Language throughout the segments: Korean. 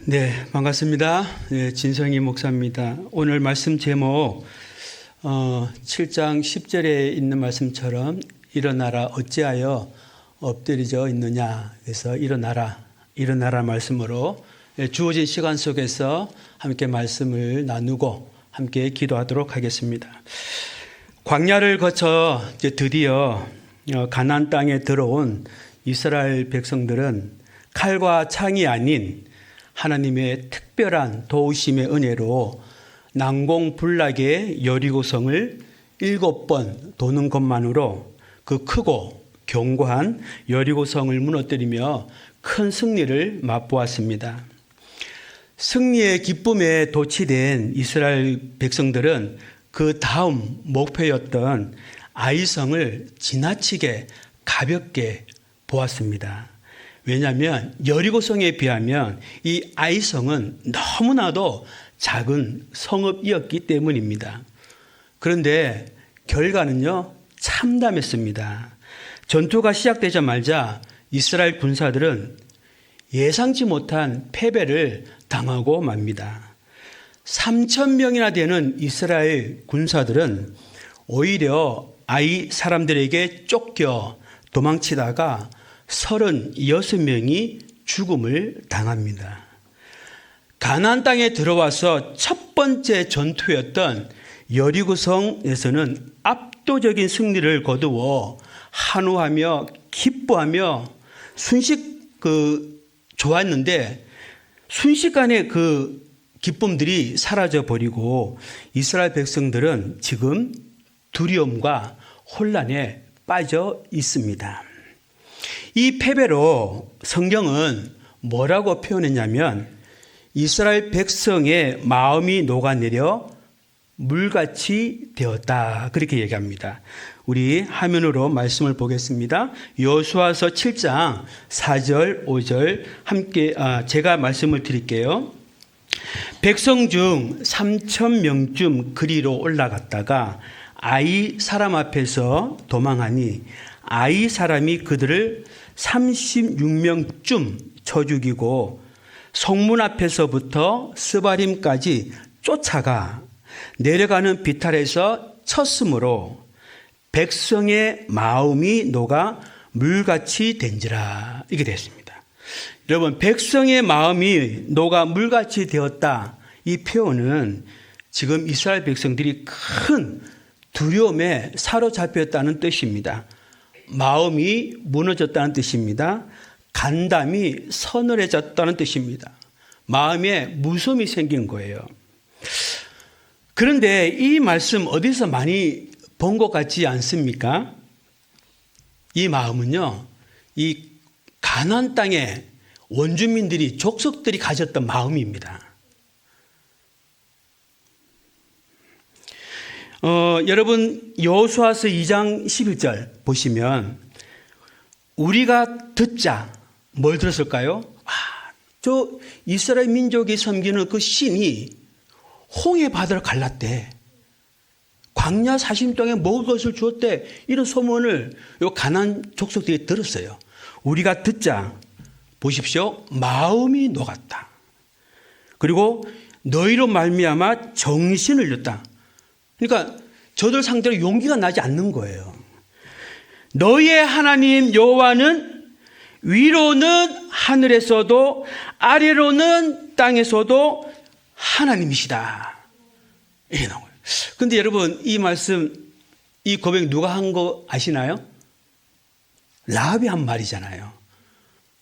네, 반갑습니다. 네, 진성희 목사입니다. 오늘 말씀 제목 7장 10절에 있는 말씀처럼 일어나라 어찌하여 엎드리져 있느냐. 그래서 일어나라 말씀으로 주어진 시간 속에서 함께 말씀을 나누고 함께 기도하도록 하겠습니다. 광야를 거쳐 이제 드디어 가나안 땅에 들어온 이스라엘 백성들은 칼과 창이 아닌 하나님의 특별한 도우심의 은혜로 난공불락의 여리고성을 7번 도는 것만으로 그 크고 견고한 여리고성을 무너뜨리며 큰 승리를 맛보았습니다. 승리의 기쁨에 도취된 이스라엘 백성들은 그 다음 목표였던 아이성을 지나치게 가볍게 보았습니다. 왜냐하면 여리고성에 비하면 이 아이성은 너무나도 작은 성읍이었기 때문입니다. 그런데 결과는요, 참담했습니다. 전투가 시작되자마자 이스라엘 군사들은 예상치 못한 패배를 당하고 맙니다. 3,000명이나 되는 이스라엘 군사들은 오히려 아이 사람들에게 쫓겨 도망치다가 36명이 죽음을 당합니다. 가나안 땅에 들어와서 첫 번째 전투였던 여리고성에서는 압도적인 승리를 거두어 한우하며 기뻐하며 좋았는데 순식간에 그 기쁨들이 사라져 버리고 이스라엘 백성들은 지금 두려움과 혼란에 빠져 있습니다. 이 패배로 성경은 뭐라고 표현했냐면 이스라엘 백성의 마음이 녹아내려 물같이 되었다, 그렇게 얘기합니다. 우리 화면으로 말씀을 보겠습니다. 여호수아서 7장 4절 5절 함께 제가 말씀을 드릴게요. 백성 중 3,000명쯤 그리로 올라갔다가 아이 사람 앞에서 도망하니 아이 사람이 그들을 36명쯤 쳐 죽이고 성문 앞에서부터 스바림까지 쫓아가 내려가는 비탈에서 쳤으므로 백성의 마음이 녹아 물같이 된지라, 이게 됐습니다. 여러분, 백성의 마음이 녹아 물같이 되었다, 이 표현은 지금 이스라엘 백성들이 큰 두려움에 사로잡혔다는 뜻입니다. 마음이 무너졌다는 뜻입니다. 간담이 서늘해졌다는 뜻입니다. 마음에 무서움이 생긴 거예요. 그런데 이 말씀 어디서 많이 본 것 같지 않습니까? 이 마음은요, 이 가나안 땅의 원주민들이, 족속들이 가졌던 마음입니다. 여러분, 여호수아서 2장 11절 보시면 우리가 듣자, 뭘 들었을까요? 저 이스라엘 민족이 섬기는 그 신이 홍해 바다를 갈랐대. 광야 40년 동안 먹을 것을 주었대. 이런 소문을 요 가나안 족속들이 들었어요. 우리가 듣자, 보십시오, 마음이 녹았다. 그리고 너희로 말미암아 정신을 잃었다. 그러니까 저들 상대로 용기가 나지 않는 거예요. 너희의 하나님 여호와는 위로는 하늘에서도 아래로는 땅에서도 하나님이시다, 이게 나와요. 그런데 여러분, 이 말씀, 이 고백 누가 한 거 아시나요? 라합이 한 말이잖아요.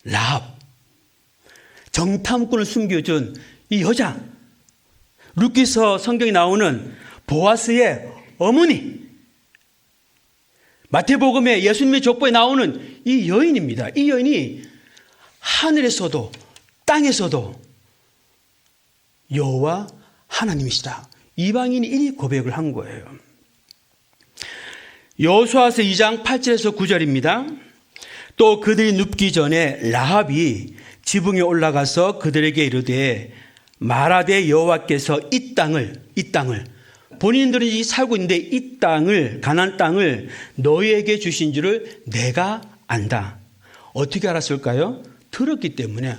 라합, 정탐꾼을 숨겨준 이 여자, 룻기서 성경에 나오는 보아스의 어머니, 마태복음에 예수님의 족보에 나오는 이 여인입니다. 이 여인이 하늘에서도 땅에서도 여호와 하나님이시다, 이방인이 이 고백을 한 거예요. 여호수아서 2장 8절에서 9절입니다. 또 그들이 눕기 전에 라합이 지붕에 올라가서 그들에게 이르되 말하되 여호와께서 이 땅을 본인들이 살고 있는데 이 땅을, 가나안 땅을 너희에게 주신 줄을 내가 안다. 어떻게 알았을까요? 들었기 때문에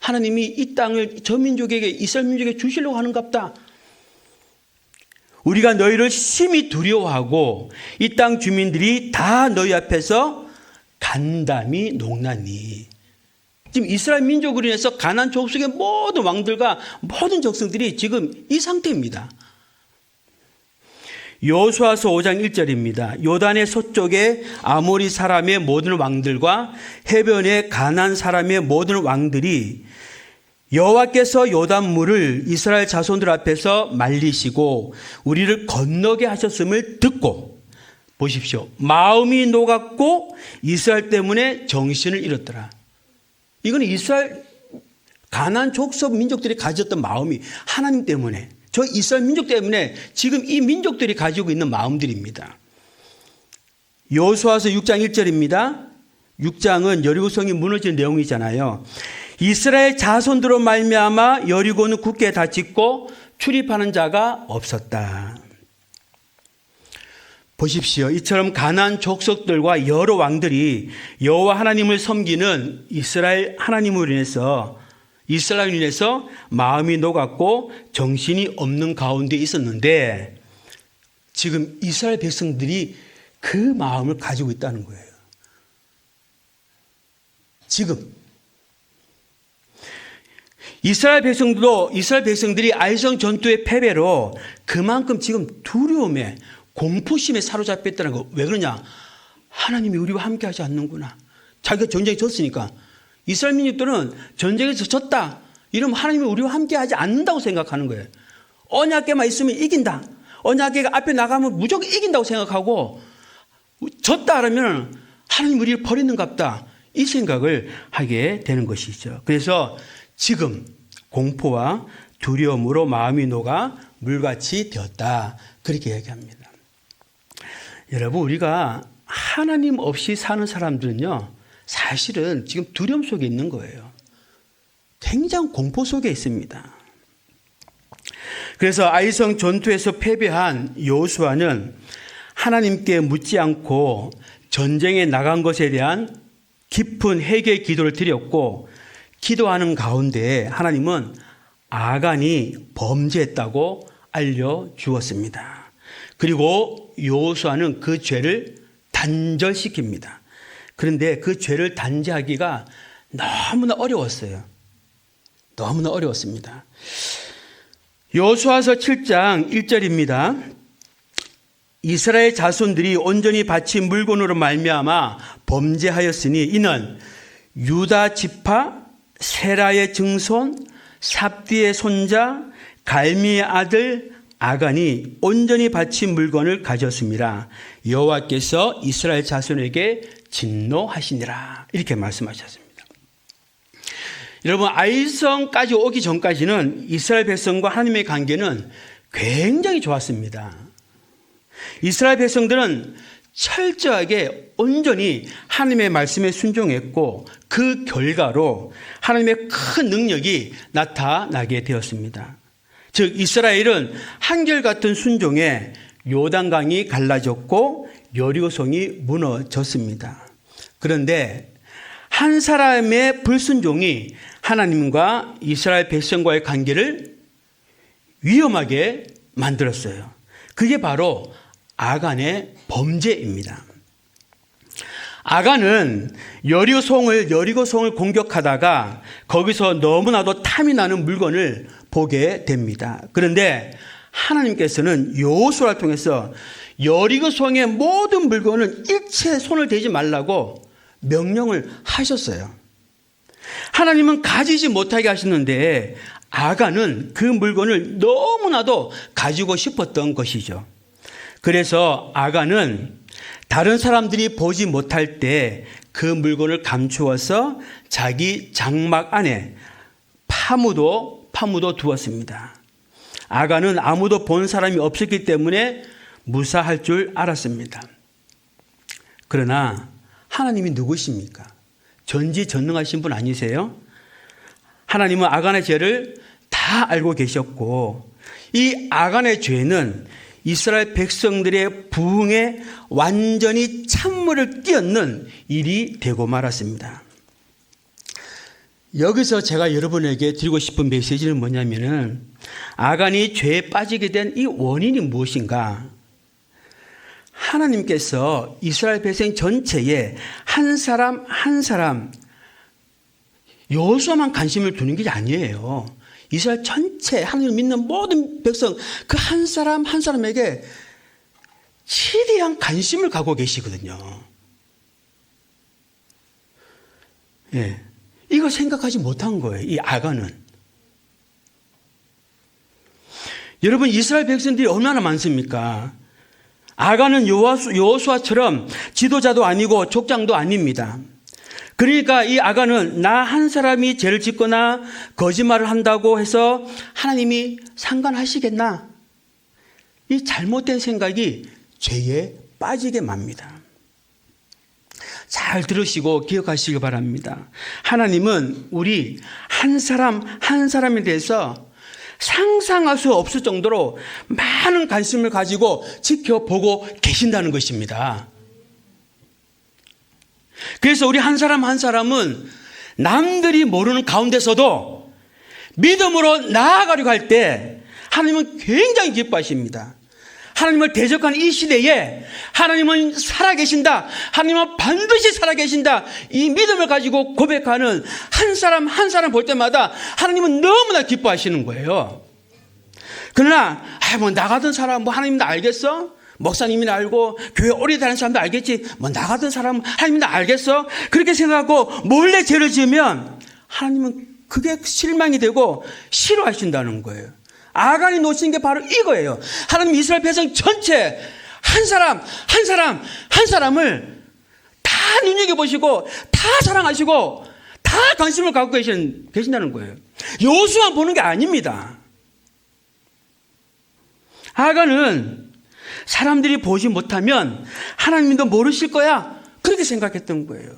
하나님이 이 땅을 저 민족에게, 이스라엘 민족에게 주시려고 하는갑다. 우리가 너희를 심히 두려워하고 이 땅 주민들이 다 너희 앞에서 간담이 녹나니. 지금 이스라엘 민족으로 인해서 가나안 족속의 모든 왕들과 모든 적성들이 지금 이 상태입니다. 여호수아서 5장 1절입니다. 요단의 서쪽에 아모리 사람의 모든 왕들과 해변의 가나안 사람의 모든 왕들이 여호와께서 요단물을 이스라엘 자손들 앞에서 말리시고 우리를 건너게 하셨음을 듣고, 보십시오, 마음이 녹았고 이스라엘 때문에 정신을 잃었더라. 이거는 이스라엘 가나안 족속 민족들이 가졌던 마음이 하나님 때문에, 저 이스라엘 민족 때문에 지금 이 민족들이 가지고 있는 마음들입니다. 여호수아서 6장 1절입니다. 6장은 여리고성이 무너진 내용이잖아요. 이스라엘 자손들로 말미암아 여리고는 굳게 닫히고 출입하는 자가 없었다. 보십시오. 이처럼 가나안 족속들과 여러 왕들이 여호와 하나님을 섬기는 이스라엘 하나님으로 인해서, 이스라엘로 인해서 마음이 녹았고 정신이 없는 가운데 있었는데, 지금 이스라엘 백성들이 그 마음을 가지고 있다는 거예요. 지금 이스라엘 백성들이 아이성 전투의 패배로 그만큼 지금 두려움에, 공포심에 사로잡혔다는 거. 왜 그러냐? 하나님이 우리와 함께 하지 않는구나. 자기가 전쟁에 졌으니까. 이스라엘 민족들은 전쟁에서 졌다 이러면 하나님이 우리와 함께 하지 않는다고 생각하는 거예요. 언약궤만 있으면 이긴다. 언약궤가 앞에 나가면 무조건 이긴다고 생각하고, 졌다 하면 하나님 우리를 버리는갑다, 이 생각을 하게 되는 것이죠. 그래서 지금 공포와 두려움으로 마음이 녹아 물같이 되었다, 그렇게 얘기합니다. 여러분, 우리가 하나님 없이 사는 사람들은요, 사실은 지금 두려움 속에 있는 거예요. 굉장히 공포 속에 있습니다. 그래서 아이성 전투에서 패배한 여호수아는 하나님께 묻지 않고 전쟁에 나간 것에 대한 깊은 회개 기도를 드렸고, 기도하는 가운데 하나님은 아간이 범죄했다고 알려주었습니다. 그리고 여호수아는 그 죄를 단절시킵니다. 그런데 그 죄를 단죄하기가 너무나 어려웠어요. 너무나 어려웠습니다. 여호수아서 7장 1절입니다. 이스라엘 자손들이 온전히 바친 물건으로 말미암아 범죄하였으니 이는 유다 지파 세라의 증손 삽디의 손자 갈미의 아들 아간이 온전히 바친 물건을 가졌습니다. 여호와께서 이스라엘 자손에게 진노하시니라, 이렇게 말씀하셨습니다. 여러분, 아이성까지 오기 전까지는 이스라엘 백성과 하나님의 관계는 굉장히 좋았습니다. 이스라엘 백성들은 철저하게 온전히 하나님의 말씀에 순종했고, 그 결과로 하나님의 큰 능력이 나타나게 되었습니다. 즉 이스라엘은 한결같은 순종에 요단강이 갈라졌고 여리고성이 무너졌습니다. 그런데 한 사람의 불순종이 하나님과 이스라엘 백성과의 관계를 위험하게 만들었어요. 그게 바로 아간의 범죄입니다. 아간은 여리고성을 공격하다가 거기서 너무나도 탐이 나는 물건을 보게 됩니다. 그런데 하나님께서는 여호수아를 통해서 여리고성의 모든 물건을 일체 손을 대지 말라고 명령을 하셨어요. 하나님은 가지지 못하게 하셨는데 아간은 그 물건을 너무나도 가지고 싶었던 것이죠. 그래서 아간은 다른 사람들이 보지 못할 때 그 물건을 감추어서 자기 장막 안에 파묻어 두었습니다. 아간은 아무도 본 사람이 없었기 때문에 무사할 줄 알았습니다. 그러나 하나님이 누구십니까? 전지전능하신 분 아니세요? 하나님은 아간의 죄를 다 알고 계셨고, 이 아간의 죄는 이스라엘 백성들의 부흥에 완전히 찬물을 끼얹는 일이 되고 말았습니다. 여기서 제가 여러분에게 드리고 싶은 메시지는 뭐냐면은 아간이 죄에 빠지게 된 이 원인이 무엇인가? 하나님께서 이스라엘 백성 전체에 한 사람 한 사람 여호수아만 관심을 두는 게 아니에요. 이스라엘 전체 하나님을 믿는 모든 백성 그 한 사람 한 사람에게 최대한 관심을 갖고 계시거든요. 예. 이거 생각하지 못한 거예요. 이 아간은. 여러분 이스라엘 백성들이 얼마나 많습니까? 아간은 여호수아처럼 지도자도 아니고 족장도 아닙니다. 그러니까 이 아간은 나 한 사람이 죄를 짓거나 거짓말을 한다고 해서 하나님이 상관하시겠나? 이 잘못된 생각이 죄에 빠지게 맙니다. 잘 들으시고 기억하시기 바랍니다. 하나님은 우리 한 사람 한 사람에 대해서 상상할 수 없을 정도로 많은 관심을 가지고 지켜보고 계신다는 것입니다. 그래서 우리 한 사람 한 사람은 남들이 모르는 가운데서도 믿음으로 나아가려고 할 때 하나님은 굉장히 기뻐하십니다. 하나님을 대적하는 이 시대에 하나님은 살아계신다. 하나님은 반드시 살아계신다. 이 믿음을 가지고 고백하는 한 사람 한 사람 볼 때마다 하나님은 너무나 기뻐하시는 거예요. 그러나 뭐 나가던 사람 뭐 하나님 나 알겠어? 목사님이나 알고 교회 오래 다니는 사람도 알겠지. 뭐 나가던 사람 하나님 나 알겠어? 그렇게 생각하고 몰래 죄를 지으면 하나님은 그게 실망이 되고 싫어하신다는 거예요. 아간이 놓친 게 바로 이거예요. 하나님 이스라엘 백성 전체 한 사람 한 사람 한 사람을 다 눈여겨보시고 다 사랑하시고 다 관심을 갖고 계신다는 거예요. 여호수아만 보는 게 아닙니다. 아간은 사람들이 보지 못하면 하나님도 모르실 거야 그렇게 생각했던 거예요.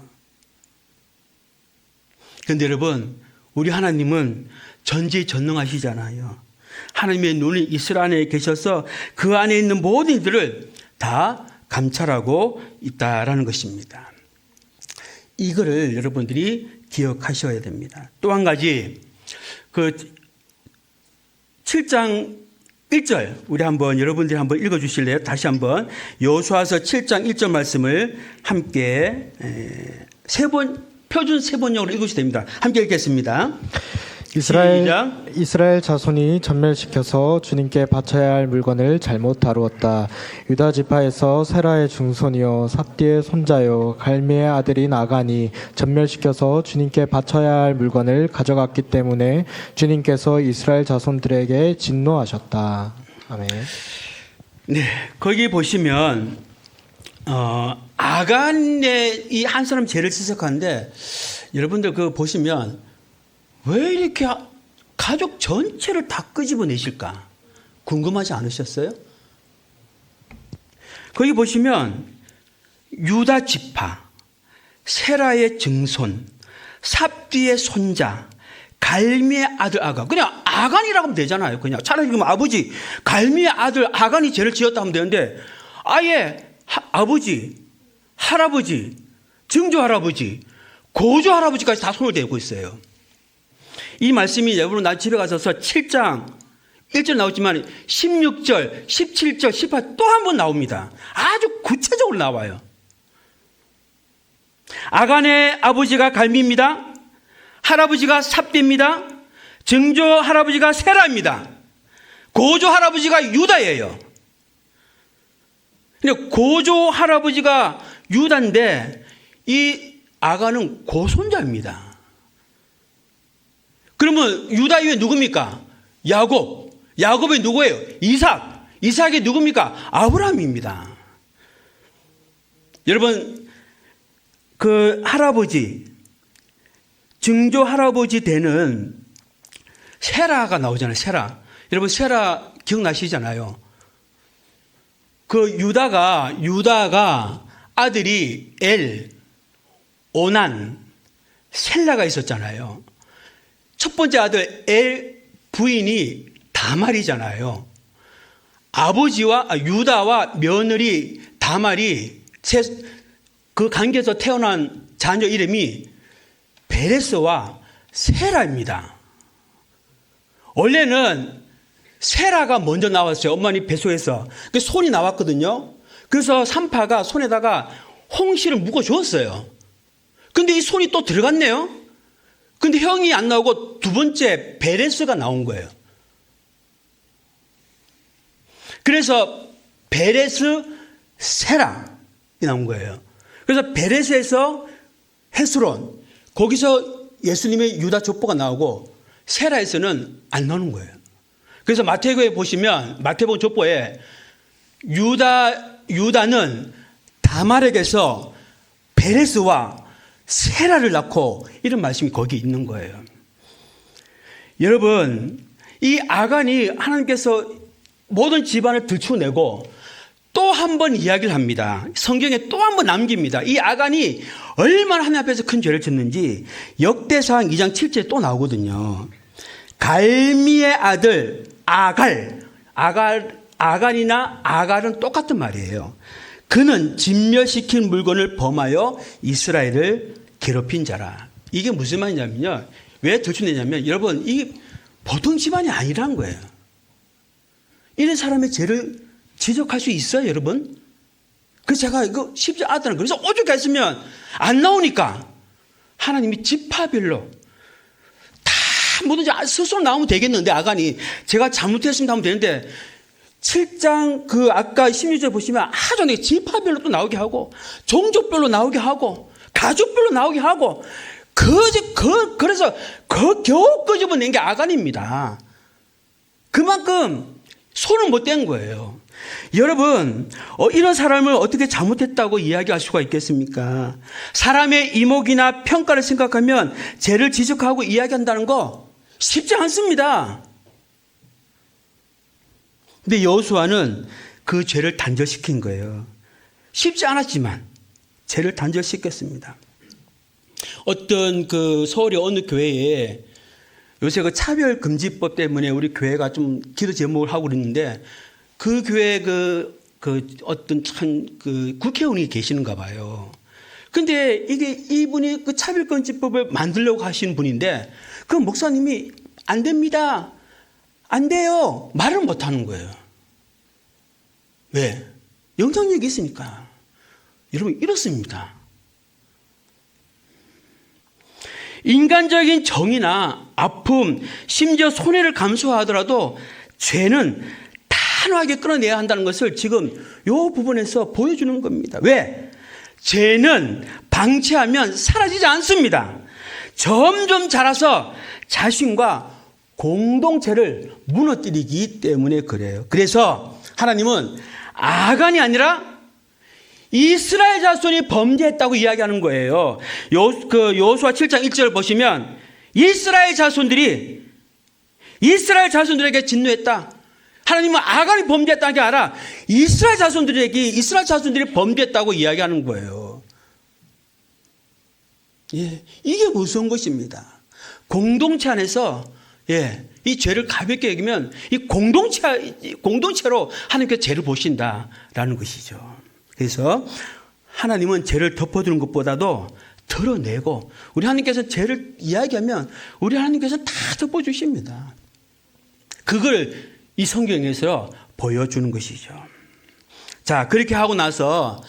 그런데 여러분 우리 하나님은 전지전능하시잖아요. 하나님의 눈이 이스라엘 안에 계셔서 그 안에 있는 모든 이들을 다 감찰하고 있다라는 것입니다. 이거를 여러분들이 기억하셔야 됩니다. 또 한 가지 그 7장 1절 우리 한번 여러분들이 한번 읽어 주실래요? 다시 한번 여호수아서 7장 1절 말씀을 함께 표준 세 번역으로 읽으셔도 됩니다. 함께 읽겠습니다. 이스라엘 자손이 전멸시켜서 주님께 바쳐야 할 물건을 잘못 다루었다. 유다 지파에서 세라의 중손이요 삽디의 손자요 갈미의 아들인 아간이 전멸시켜서 주님께 바쳐야 할 물건을 가져갔기 때문에 주님께서 이스라엘 자손들에게 진노하셨다. 아멘. 네, 거기 보시면 아간의 이 한 사람 죄를 지적하는데 여러분들 그거 보시면 왜 이렇게 가족 전체를 다 끄집어내실까? 궁금하지 않으셨어요? 거기 보시면 유다 지파, 세라의 증손, 삽디의 손자, 갈미의 아들 아간. 그냥 아간이라고 하면 되잖아요. 그냥 차라리 그럼 아버지, 갈미의 아들 아간이 죄를 지었다 하면 되는데 아예 아버지, 할아버지, 증조 할아버지, 고조 할아버지까지 다 손을 대고 있어요. 이 말씀이 여러분 나 집에 가셔서 7장 1절 나오지만 16절, 17절, 18 또 한 번 나옵니다. 아주 구체적으로 나와요. 아간의 아버지가 갈미입니다. 할아버지가 삽디입니다. 증조 할아버지가 세라입니다. 고조 할아버지가 유다예요. 근데 고조 할아버지가 유다인데 이 아간은 고손자입니다. 그러면 유다 이후에 누굽니까? 야곱. 야곱이 누구예요? 이삭. 이삭이 누굽니까? 아브라함입니다. 여러분 그 할아버지 증조 할아버지 되는 세라가 나오잖아요. 세라. 여러분 세라 기억나시잖아요. 그 유다가 아들이 엘, 오난, 셀라가 있었잖아요. 첫 번째 아들 엘 부인이 다말이잖아요. 유다와 며느리 다말이 그 관계에서 태어난 자녀 이름이 베레스와 세라입니다. 원래는 세라가 먼저 나왔어요. 어머니 뱃속에서. 그 손이 나왔거든요. 그래서 산파가 손에다가 홍시를 묶어 주었어요. 근데 이 손이 또 들어갔네요. 근데 형이 안 나오고 두 번째 베레스가 나온 거예요. 그래서 베레스 세라이 나온 거예요. 그래서 베레스에서 헤스론, 거기서 예수님의 유다 족보가 나오고 세라에서는 안 나오는 거예요. 그래서 마태복음에 보시면 마태복음 족보에 유다는 다말에게서 베레스와 세라를 낳고 이런 말씀이 거기 있는 거예요. 여러분, 이 아간이 하나님께서 모든 집안을 들추어내고 또 한 번 이야기를 합니다. 성경에 또 한 번 남깁니다. 이 아간이 얼마나 하나님 앞에서 큰 죄를 짓는지 역대상 2장 7절에 또 나오거든요. 갈미의 아들 아간이나 아갈은 똑같은 말이에요. 그는 진멸시킨 물건을 범하여 이스라엘을 괴롭힌 자라. 이게 무슨 말이냐면요. 왜 들추내냐면 여러분, 이게 보통 집안이 아니라는 거예요. 이런 사람의 죄를 지적할 수 있어요, 여러분? 그래서 제가 이거 쉽지 않다는 거예요. 그래서 오죽했으면 안 나오니까 하나님이 지파별로 다 뭐든지 스스로 나오면 되겠는데, 아간이 제가 잘못했습니다 하면 되는데 7장 그 아까 16절 보시면 아주 지파별로 또 나오게 하고 종족별로 나오게 하고 가족별로 나오게 하고 그래서 겨우 끄집어낸 게 아간입니다. 그만큼 손을 못 댄 거예요. 여러분, 이런 사람을 어떻게 잘못했다고 이야기할 수가 있겠습니까? 사람의 이목이나 평가를 생각하면 죄를 지적하고 이야기한다는 거 쉽지 않습니다. 근데 여호수아는 그 죄를 단절시킨 거예요. 쉽지 않았지만 죄를 단절시켰습니다. 어떤 그 서울의 어느 교회에 요새 그 차별금지법 때문에 우리 교회가 좀 기도 제목을 하고 있는데 그 교회 그 어떤 그 국회의원이 계시는가 봐요. 근데 이분이 그 차별금지법을 만들려고 하시는 분인데 그 목사님이 안 됩니다. 안 돼요. 말을 못 하는 거예요. 왜? 영향력이 있으니까. 여러분, 이렇습니다. 인간적인 정의나 아픔, 심지어 손해를 감수하더라도 죄는 단호하게 끌어내야 한다는 것을 지금 이 부분에서 보여주는 겁니다. 왜? 죄는 방치하면 사라지지 않습니다. 점점 자라서 자신과 공동체를 무너뜨리기 때문에 그래요. 그래서 하나님은 아간이 아니라 이스라엘 자손이 범죄했다고 이야기하는 거예요. 여호수아 7장 1절을 보시면 이스라엘 자손들에게 진노했다. 하나님은 아간이 범죄했다는 게 아니라 이스라엘 자손들이 범죄했다고 이야기하는 거예요. 예, 이게 무서운 것입니다. 공동체 안에서 이 죄를 가볍게 여기면 이 공동체로 하나님께서 죄를 보신다라는 것이죠. 그래서 하나님은 죄를 덮어주는 것보다도 덜어내고 우리 하나님께서 죄를 이야기하면 우리 하나님께서 다 덮어주십니다. 그걸 이 성경에서 보여주는 것이죠. 자, 그렇게 하고 나서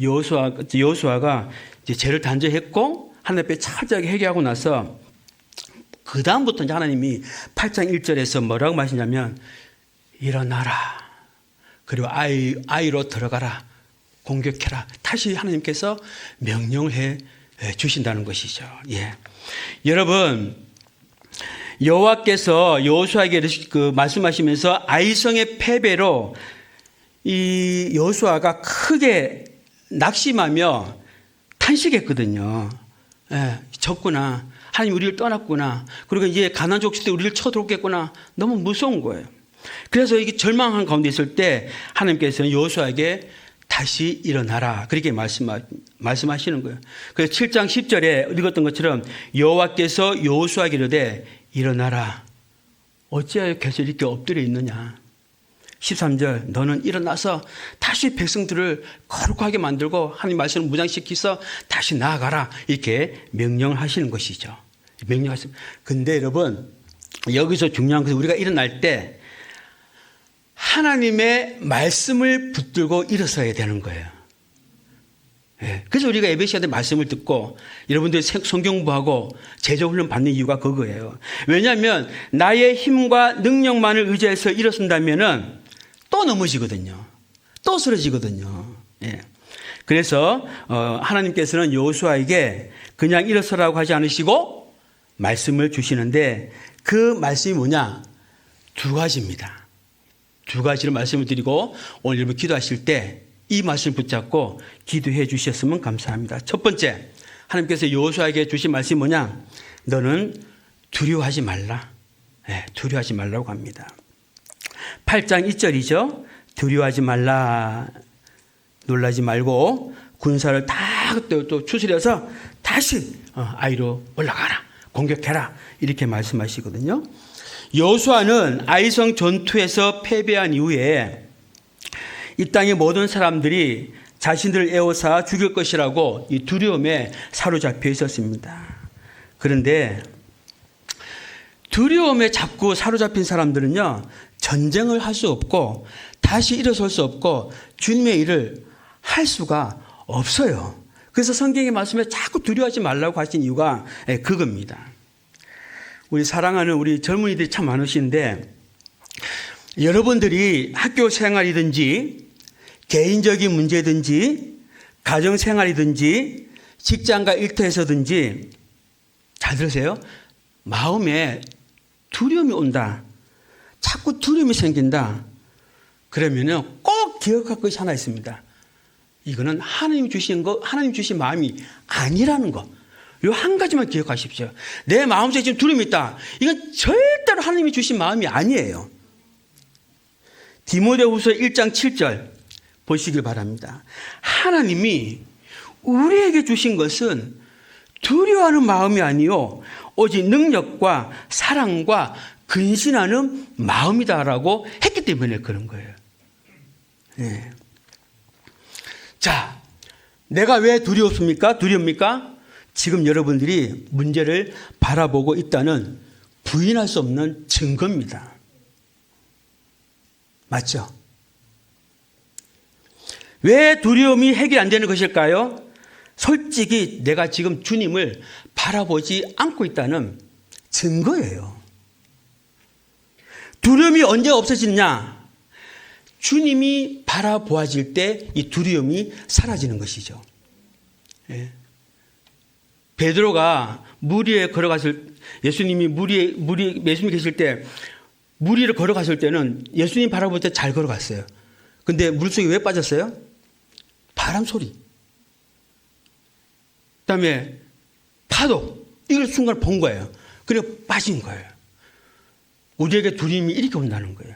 여호수아가 이제 죄를 단죄했고 하나님 앞에 철저하게 회개하고 나서 그 다음부터 이제 하나님이 8장 1절에서 뭐라고 하시냐면 일어나라. 그리고 아이로 들어가라. 공격해라. 다시 하나님께서 명령을 해 주신다는 것이죠. 예. 여러분, 여호와께서 여호수아에게 말씀하시면서 아이성의 패배로 이 여호수아가 크게 낙심하며 탄식했거든요. 예, 졌구나. 하나님 우리를 떠났구나. 그리고 이제 가나안 족속들이 우리를 쳐들어오겠구나. 너무 무서운 거예요. 그래서 이게 절망한 가운데 있을 때 하나님께서는 여호수아에게 다시 일어나라. 그렇게 말씀하시는 거예요. 그래서 7장 10절에 읽었던 것처럼 여호와께서 여호수아에게 이르되 일어나라. 어찌하여 계속 이렇게 엎드려 있느냐. 13절 너는 일어나서 다시 백성들을 거룩하게 만들고 하나님 말씀을 무장시키서 다시 나아가라 이렇게 명령을 하시는 것이죠. 명령하십니다. 근데 여러분 여기서 중요한 것은 우리가 일어날 때 하나님의 말씀을 붙들고 일어서야 되는 거예요. 그래서 우리가 예배 시간에 말씀을 듣고 여러분들이 성경부하고 제자훈련 받는 이유가 그거예요. 왜냐하면 나의 힘과 능력만을 의지해서 일어선다면 또 넘어지거든요. 또 쓰러지거든요. 그래서 하나님께서는 여호수아에게 그냥 일어서라고 하지 않으시고 말씀을 주시는데 그 말씀이 뭐냐? 두 가지입니다. 두 가지를 말씀을 드리고 오늘 여러분 기도하실 때 이 말씀을 붙잡고 기도해 주셨으면 감사합니다. 첫 번째, 하나님께서 여호수아에게 주신 말씀이 뭐냐? 너는 두려워하지 말라. 두려워하지 말라고 합니다. 8장 2절이죠. 두려워하지 말라. 놀라지 말고 군사를 다 또 추스려서 다시 아이로 올라가라. 공격해라. 이렇게 말씀하시거든요. 여호수아는 아이성 전투에서 패배한 이후에 이 땅의 모든 사람들이 자신들을 에워싸 죽일 것이라고 이 두려움에 사로잡혀 있었습니다. 그런데 두려움에 자꾸 사로잡힌 사람들은요, 전쟁을 할 수 없고 다시 일어설 수 없고 주님의 일을 할 수가 없어요. 그래서 성경의 말씀에 자꾸 두려워하지 말라고 하신 이유가 그겁니다. 우리 사랑하는 우리 젊은이들이 참 많으신데 여러분들이 학교 생활이든지 개인적인 문제든지 가정생활이든지 직장과 일터에서든지 잘 들으세요. 마음에 두려움이 온다. 자꾸 두려움이 생긴다. 그러면은 꼭 기억할 것이 하나 있습니다. 이거는 하나님 주신 거, 하나님 주신 마음이 아니라는 거. 이 한 가지만 기억하십시오. 내 마음속에 지금 두려움이 있다. 이건 절대로 하나님이 주신 마음이 아니에요. 디모데후서 1장 7절 보시길 바랍니다. 하나님이 우리에게 주신 것은 두려워하는 마음이 아니요 오직 능력과 사랑과 근신하는 마음이다라고 했기 때문에 그런 거예요. 자, 내가 왜 두려웠습니까? 두렵니까? 지금 여러분들이 문제를 바라보고 있다는 부인할 수 없는 증거입니다. 맞죠? 왜 두려움이 해결이 안 되는 것일까요? 솔직히 내가 지금 주님을 바라보지 않고 있다는 증거예요. 두려움이 언제 없어지느냐? 주님이 바라보아질 때 이 두려움이 사라지는 것이죠. 베드로가 물 위에 걸어갔을 예수님이 예수님이 계실 때 물 위를 걸어갔을 때는 예수님 바라볼 때 잘 걸어갔어요. 근데 물속에 왜 빠졌어요? 바람 소리. 그다음에 파도. 이걸 순간 본 거예요. 그래 빠진 거예요. 우리에게 두려움이 이렇게 온다는 거예요.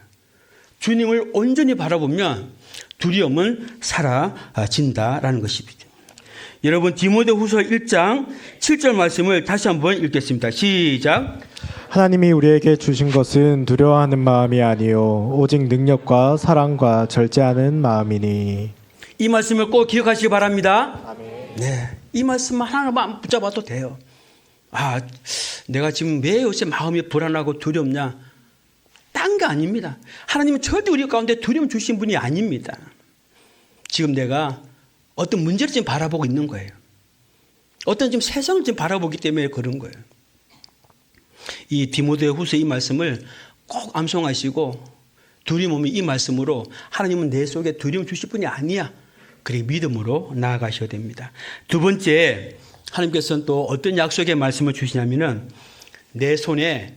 주님을 온전히 바라보면 두려움은 사라진다라는 것입니다. 여러분 디모데후서 1장 7절 말씀을 다시 한번 읽겠습니다. 시작. 하나님이 우리에게 주신 것은 두려워하는 마음이 아니요 오직 능력과 사랑과 절제하는 마음이니. 이 말씀을 꼭 기억하시기 바랍니다. 아멘. 네, 이 말씀 하나만 붙잡아도 돼요. 아, 내가 지금 왜 요새 마음이 불안하고 두렵냐? 딴 게 아닙니다. 하나님은 절대 우리 가운데 두려움 주신 분이 아닙니다. 지금 내가 어떤 문제를 지금 바라보고 있는 거예요. 어떤 지금 세상을 지금 바라보기 때문에 그런 거예요. 이 디모데후서 이 말씀을 꼭 암송하시고 두려움 오면 이 말씀으로 하나님은 내 속에 두려움 주실 분이 아니야. 그렇게 믿음으로 나아가셔야 됩니다. 두 번째, 하나님께서는 또 어떤 약속의 말씀을 주시냐면은 내 손에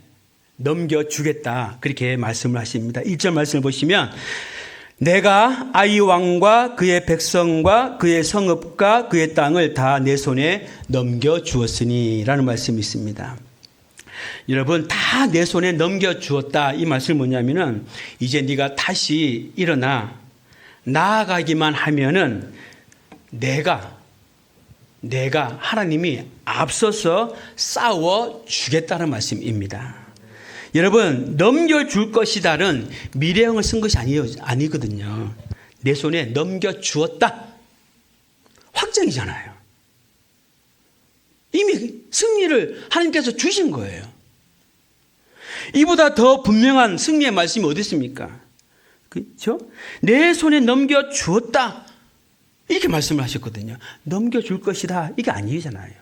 넘겨주겠다. 그렇게 말씀을 하십니다. 1절 말씀을 보시면 내가 아이 왕과 그의 백성과 그의 성읍과 그의 땅을 다 내 손에 넘겨주었으니 라는 말씀이 있습니다. 여러분 다 내 손에 넘겨주었다. 이 말씀이 뭐냐면은 이제 네가 다시 일어나 나아가기만 하면은 내가 하나님이 앞서서 싸워 주겠다는 말씀입니다. 여러분, 넘겨줄 것이다는 미래형을 쓴 것이 아니거든요. 내 손에 넘겨주었다. 확정이잖아요. 이미 승리를 하나님께서 주신 거예요. 이보다 더 분명한 승리의 말씀이 어디 있습니까? 그렇죠? 내 손에 넘겨주었다. 이렇게 말씀을 하셨거든요. 넘겨줄 것이다. 이게 아니잖아요.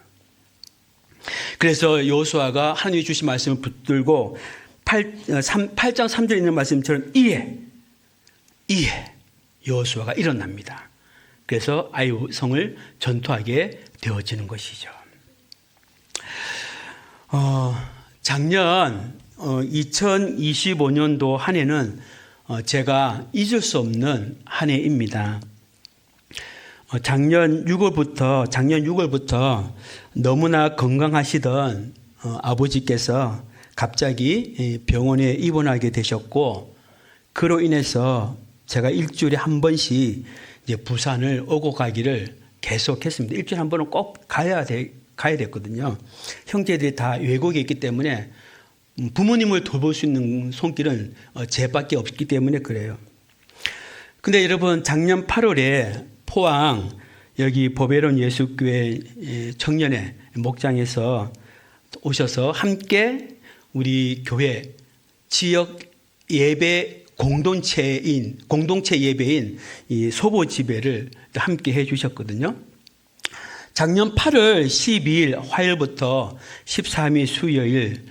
그래서 여호수아가 하나님이 주신 말씀을 붙들고 8장 3절에 있는 말씀처럼 이에 여호수아가 일어납니다. 그래서 아이 성을 전투하게 되어지는 것이죠. 작년 2025년도 한 해는 제가 잊을 수 없는 한 해입니다. 작년 6월부터 너무나 건강하시던 아버지께서 갑자기 병원에 입원하게 되셨고, 그로 인해서 제가 일주일에 한 번씩 이제 부산을 오고 가기를 계속했습니다. 일주일에 한 번은 꼭 가야 됐거든요. 형제들이 다 외국에 있기 때문에 부모님을 돌볼 수 있는 손길은 제밖에 없기 때문에 그래요. 근데 여러분, 작년 8월에 포항 여기 보배로운 예수교회 청년회 목장에서 오셔서 함께 우리 교회 지역 예배 공동체 예배인 이 소보 지배를 함께 해 주셨거든요. 작년 8월 12일 화요일부터 13일 수요일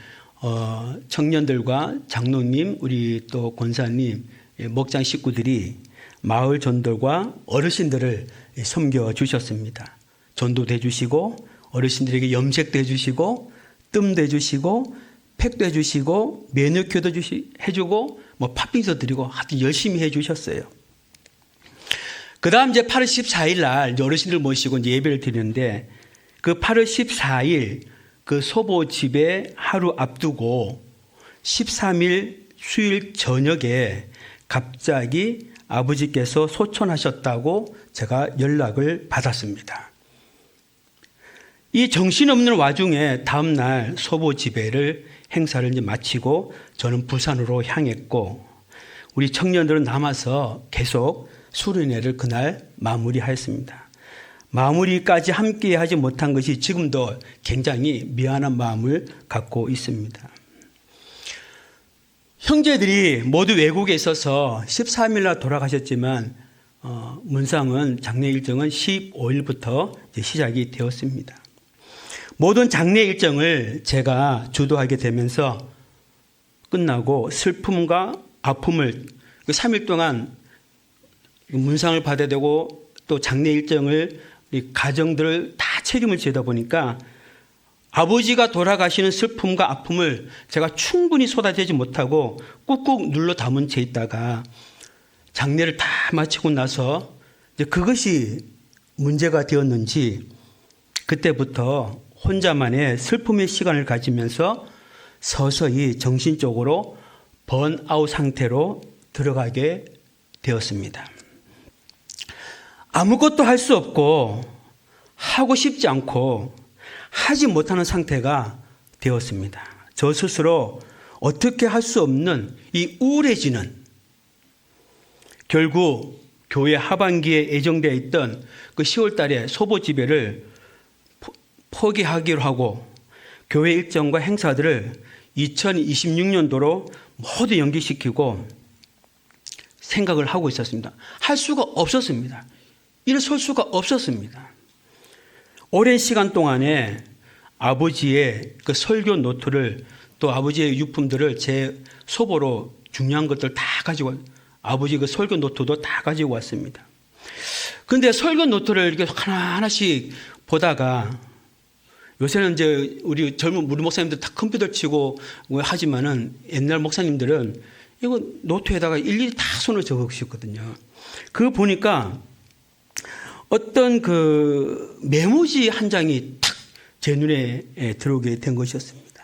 청년들과 장로님, 우리 또 권사님, 목장 식구들이 마을 전도과 어르신들을 섬겨 주셨습니다. 전도도 해주시고 어르신들에게 염색도 해주시고 뜸도 해주시고 팩도 해주시고 매너큐도 해주고 뭐 팥빙수 드리고 하여튼 열심히 해주셨어요. 그 다음 이제 8월 14일 날 어르신들 모시고 이제 예배를 드리는데, 그 8월 14일 그 소보 집회 하루 앞두고 13일 수요일 저녁에 갑자기 아버지께서 소천하셨다고 제가 연락을 받았습니다. 이 정신없는 와중에 다음날 소보 집회를 행사를 이제 마치고 저는 부산으로 향했고, 우리 청년들은 남아서 계속 수련회를 그날 마무리하였습니다. 마무리까지 함께 하지 못한 것이 지금도 굉장히 미안한 마음을 갖고 있습니다. 형제들이 모두 외국에 있어서 13일 날 돌아가셨지만 문상은 장례 일정은 15일부터 시작이 되었습니다. 모든 장례 일정을 제가 주도하게 되면서 끝나고 슬픔과 아픔을 3일 동안 문상을 받아야 되고 또 장례 일정을 우리 가정들을 다 책임을 지다 보니까 아버지가 돌아가시는 슬픔과 아픔을 제가 충분히 쏟아내지 못하고 꾹꾹 눌러 담은 채 있다가 장례를 다 마치고 나서 이제 그것이 문제가 되었는지 그때부터 혼자만의 슬픔의 시간을 가지면서 서서히 정신적으로 번아웃 상태로 들어가게 되었습니다. 아무것도 할 수 없고 하고 싶지 않고 하지 못하는 상태가 되었습니다. 저 스스로 어떻게 할 수 없는 이 우울해지는, 결국 교회 하반기에 예정되어 있던 그 10월 달에 소보 지배를 포기하기로 하고 교회 일정과 행사들을 2026년도로 모두 연기시키고 생각을 하고 있었습니다. 할 수가 없었습니다. 일어설 수가 없었습니다. 오랜 시간 동안에 아버지의 그 설교 노트를 또 아버지의 유품들을 제 소보로 중요한 것들 다 가지고, 아버지 그 설교 노트도 다 가지고 왔습니다. 그런데 설교 노트를 이렇게 하나하나씩 보다가, 요새는 이제 우리 젊은 우리 목사님들 다 컴퓨터 치고 하지만은 옛날 목사님들은 이거 노트에다가 일일이 다 손을 적으셨거든요. 그거 보니까 어떤 그 메모지 한 장이 탁 제 눈에 들어오게 된 것이었습니다.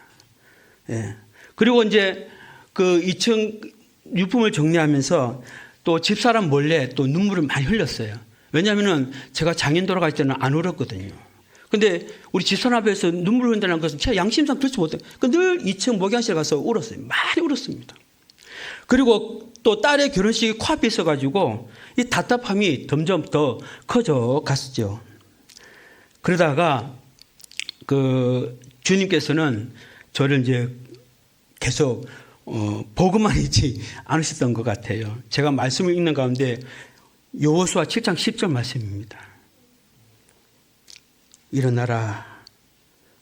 예. 그리고 이제 그 2층 유품을 정리하면서 또 집사람 몰래 또 눈물을 많이 흘렸어요. 왜냐하면은 제가 장인 돌아갈 때는 안 울었거든요. 근데 우리 집사람 앞에서 눈물 흘린다는 것은 제가 양심상 그렇지 못해요. 늘 2층 목양실 가서 울었어요. 많이 울었습니다. 그리고 또 딸의 결혼식이 코앞에 있어가지고 이 답답함이 점점 더 커져 갔죠. 그러다가 주님께서는 저를 이제 계속 보고만 있지 않으셨던 것 같아요. 제가 말씀을 읽는 가운데 여호수아 7장 10절 말씀입니다. 일어나라.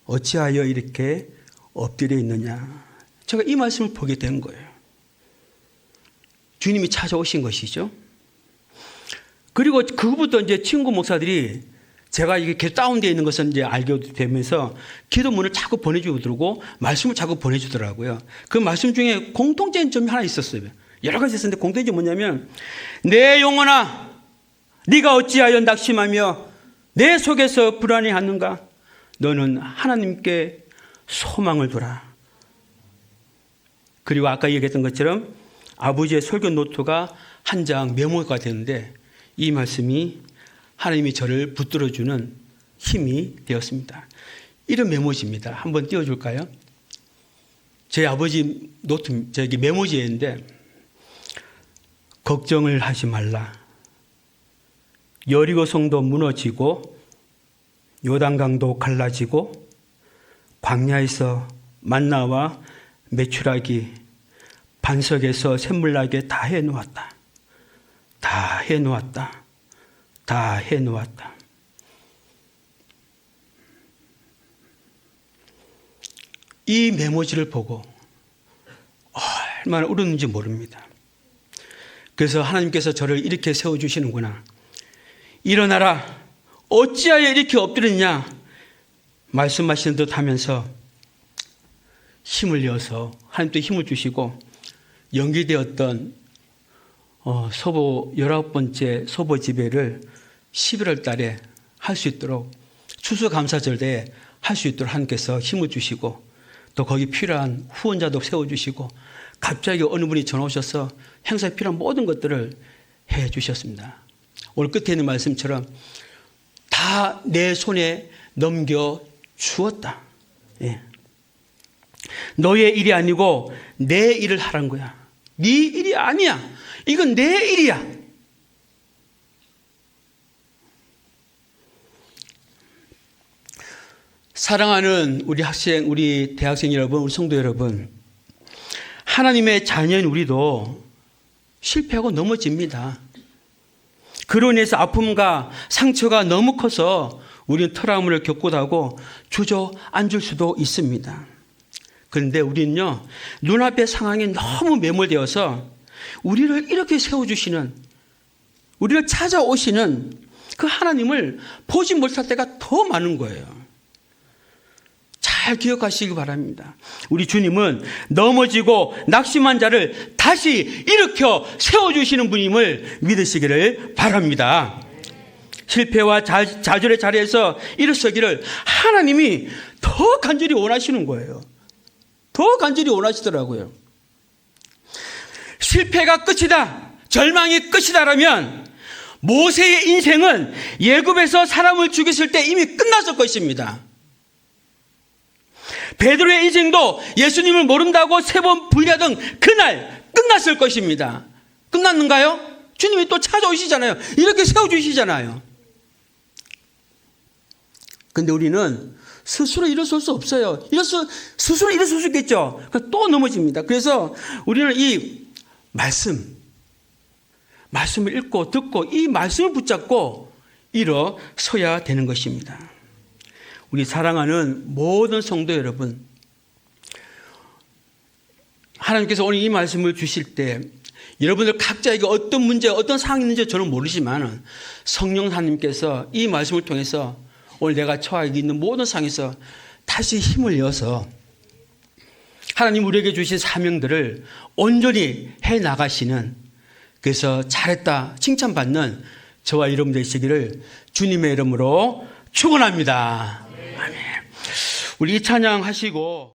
어찌하여 이렇게 엎드려 있느냐. 제가 이 말씀을 보게 된 거예요. 주님이 찾아오신 것이죠. 그리고 그부터 이제 친구 목사들이 제가 이게 계속 다운되어 있는 것은 이제 알게 되면서 기도문을 자꾸 보내주고 말씀을 자꾸 보내주더라고요. 그 말씀 중에 공통된 점이 하나 있었어요. 여러 가지 있었는데 공통된 점이 뭐냐면 내 영혼아 네가 어찌하여 낙심하며 내 속에서 불안해하는가. 너는 하나님께 소망을 두라. 그리고 아까 얘기했던 것처럼 아버지의 설교 노트가 한 장 메모가 되는데 이 말씀이 하나님이 저를 붙들어주는 힘이 되었습니다. 이런 메모지입니다. 한번 띄워줄까요? 제 아버지 노트, 저기 메모지인데 걱정을 하지 말라. 여리고 성도 무너지고 요단강도 갈라지고 광야에서 만나와 메추라기 반석에서 샘물나게 다 해놓았다. 다 해놓았다. 다 해놓았다. 이 메모지를 보고 얼마나 울었는지 모릅니다. 그래서 하나님께서 저를 이렇게 세워주시는구나. 일어나라. 어찌하여 이렇게 엎드렸냐. 말씀하시는 듯 하면서 힘을 내어서 하나님도 힘을 주시고 연기되었던 소보 19번째 소보 집회를 11월 달에 할 수 있도록 추수감사절 때에 할 수 있도록 하나님께서 힘을 주시고 또 거기 필요한 후원자도 세워주시고 갑자기 어느 분이 전화 오셔서 행사에 필요한 모든 것들을 해 주셨습니다. 오늘 끝에 있는 말씀처럼 다 내 손에 넘겨 주었다. 예. 너의 일이 아니고 내 일을 하라는 거야. 네 일이 아니야. 이건 내 일이야. 사랑하는 우리 학생, 우리 대학생 여러분, 우리 성도 여러분, 하나님의 자녀인 우리도 실패하고 넘어집니다. 그로 인해서 아픔과 상처가 너무 커서 우리는 트라우마를 겪고도 하고 주저앉을 수도 있습니다. 그런데 우리는요, 눈앞의 상황에 너무 매몰되어서 우리를 이렇게 세워주시는, 우리를 찾아오시는 그 하나님을 보지 못할 때가 더 많은 거예요. 잘 기억하시기 바랍니다. 우리 주님은 넘어지고 낙심한 자를 다시 일으켜 세워주시는 분임을 믿으시기를 바랍니다. 실패와 좌절의 자리에서 일어서기를 하나님이 더 간절히 원하시는 거예요. 더 간절히 원하시더라고요. 실패가 끝이다, 절망이 끝이다라면 모세의 인생은 애굽에서 사람을 죽였을 때 이미 끝났을 것입니다. 베드로의 인생도 예수님을 모른다고 3번 부인하던 그날 끝났을 것입니다. 끝났는가요? 주님이 또 찾아오시잖아요. 이렇게 세워주시잖아요. 근데 우리는 스스로 일어설 수 없어요. 스스로 일어설 수 있겠죠. 또 넘어집니다. 그래서 우리는 이 말씀을 읽고 듣고 이 말씀을 붙잡고 일어서야 되는 것입니다. 우리 사랑하는 모든 성도 여러분, 하나님께서 오늘 이 말씀을 주실 때 여러분들 각자에게 어떤 문제, 어떤 상황이 있는지 저는 모르지만 성령 하나님께서 이 말씀을 통해서 오늘 내가 처하고 있는 모든 상황에서 다시 힘을 내어서 하나님 우리에게 주신 사명들을 온전히 해나가시는, 그래서 잘했다 칭찬받는 저와 여러분 되시기를 주님의 이름으로 축원합니다. 아멘. 우리 이 찬양 하시고